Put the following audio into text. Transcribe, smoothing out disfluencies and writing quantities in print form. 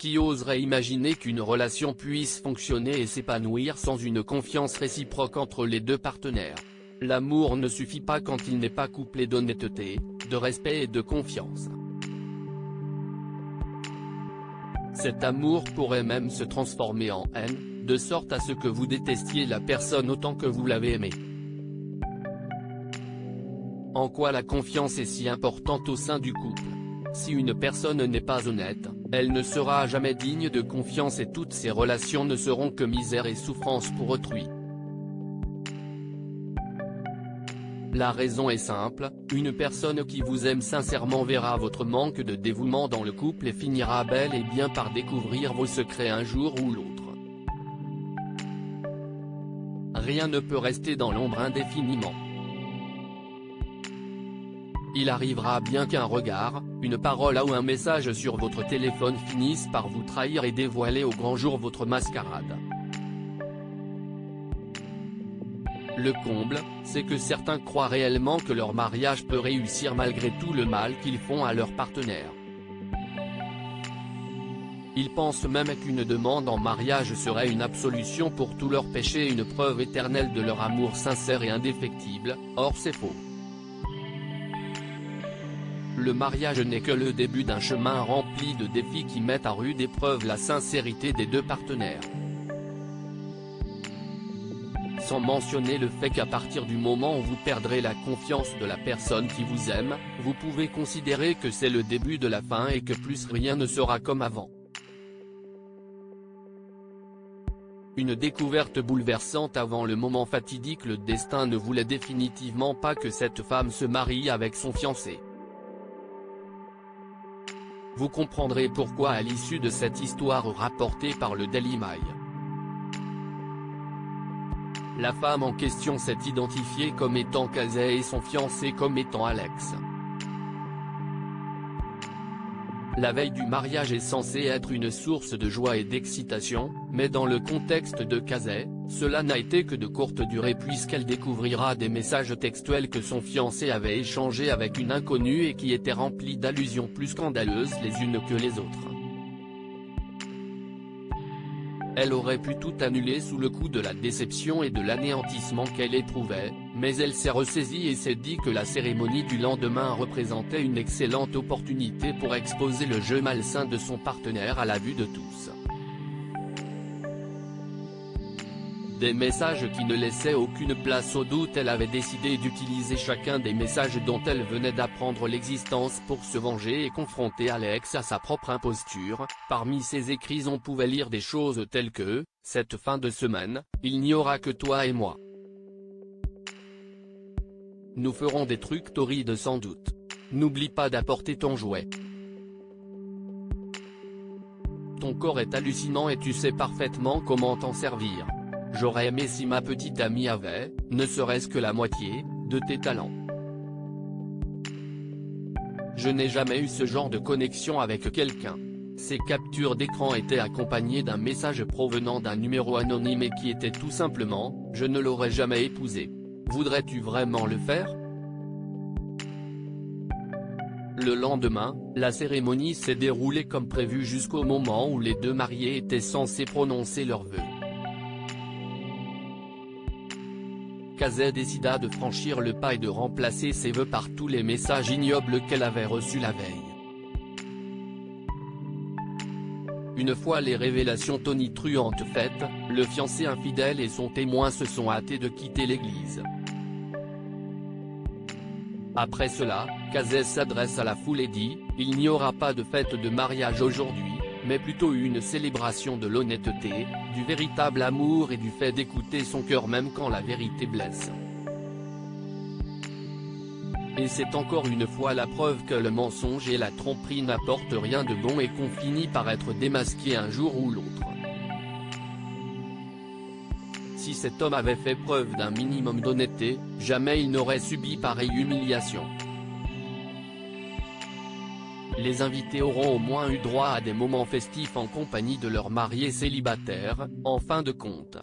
Qui oserait imaginer qu'une relation puisse fonctionner et s'épanouir sans une confiance réciproque entre les deux partenaires? L'amour ne suffit pas quand il n'est pas couplé d'honnêteté, de respect et de confiance. Cet amour pourrait même se transformer en haine, de sorte à ce que vous détestiez la personne autant que vous l'avez aimée. En quoi la confiance est si importante au sein du couple? Si une personne n'est pas honnête, elle ne sera jamais digne de confiance et toutes ses relations ne seront que misère et souffrance pour autrui. La raison est simple, une personne qui vous aime sincèrement verra votre manque de dévouement dans le couple et finira bel et bien par découvrir vos secrets un jour ou l'autre. Rien ne peut rester dans l'ombre indéfiniment. Il arrivera bien qu'un regard, une parole ou un message sur votre téléphone finisse par vous trahir et dévoiler au grand jour votre mascarade. Le comble, c'est que certains croient réellement que leur mariage peut réussir malgré tout le mal qu'ils font à leur partenaire. Ils pensent même qu'une demande en mariage serait une absolution pour tous leurs péchés et une preuve éternelle de leur amour sincère et indéfectible, or c'est faux. Le mariage n'est que le début d'un chemin rempli de défis qui mettent à rude épreuve la sincérité des deux partenaires. Sans mentionner le fait qu'à partir du moment où vous perdrez la confiance de la personne qui vous aime, vous pouvez considérer que c'est le début de la fin et que plus rien ne sera comme avant. Une découverte bouleversante avant le moment fatidique. Le destin ne voulait définitivement pas que cette femme se marie avec son fiancé. Vous comprendrez pourquoi à l'issue de cette histoire rapportée par le Daily Mail. La femme en question s'est identifiée comme étant Casey et son fiancé comme étant Alex. La veille du mariage est censée être une source de joie et d'excitation, mais dans le contexte de Casey, cela n'a été que de courte durée puisqu'elle découvrira des messages textuels que son fiancé avait échangés avec une inconnue et qui étaient remplis d'allusions plus scandaleuses les unes que les autres. Elle aurait pu tout annuler sous le coup de la déception et de l'anéantissement qu'elle éprouvait, mais elle s'est ressaisie et s'est dit que la cérémonie du lendemain représentait une excellente opportunité pour exposer le jeu malsain de son partenaire à la vue de tous. Des messages qui ne laissaient aucune place au doute. Elle avait décidé d'utiliser chacun des messages dont elle venait d'apprendre l'existence pour se venger et confronter Alex à sa propre imposture. Parmi ces écrits on pouvait lire des choses telles que « Cette fin de semaine, il n'y aura que toi et moi. Nous ferons des trucs torrides sans doute. N'oublie pas d'apporter ton jouet. Ton corps est hallucinant et tu sais parfaitement comment t'en servir. J'aurais aimé si ma petite amie avait, ne serait-ce que la moitié, de tes talents. Je n'ai jamais eu ce genre de connexion avec quelqu'un. » Ces captures d'écran étaient accompagnées d'un message provenant d'un numéro anonyme et qui était tout simplement « Je ne l'aurais jamais épousé. Voudrais-tu vraiment le faire ?» Le lendemain, la cérémonie s'est déroulée comme prévu jusqu'au moment où les deux mariés étaient censés prononcer leurs vœux. Casey décida de franchir le pas et de remplacer ses vœux par tous les messages ignobles qu'elle avait reçus la veille. Une fois les révélations tonitruantes faites, le fiancé infidèle et son témoin se sont hâtés de quitter l'église. Après cela, Casey s'adresse à la foule et dit « Il n'y aura pas de fête de mariage aujourd'hui, mais plutôt une célébration de l'honnêteté, du véritable amour et du fait d'écouter son cœur même quand la vérité blesse. » Et c'est encore une fois la preuve que le mensonge et la tromperie n'apportent rien de bon et qu'on finit par être démasqué un jour ou l'autre. Si cet homme avait fait preuve d'un minimum d'honnêteté, jamais il n'aurait subi pareille humiliation. Les invités auront au moins eu droit à des moments festifs en compagnie de leurs mariés célibataires, en fin de compte.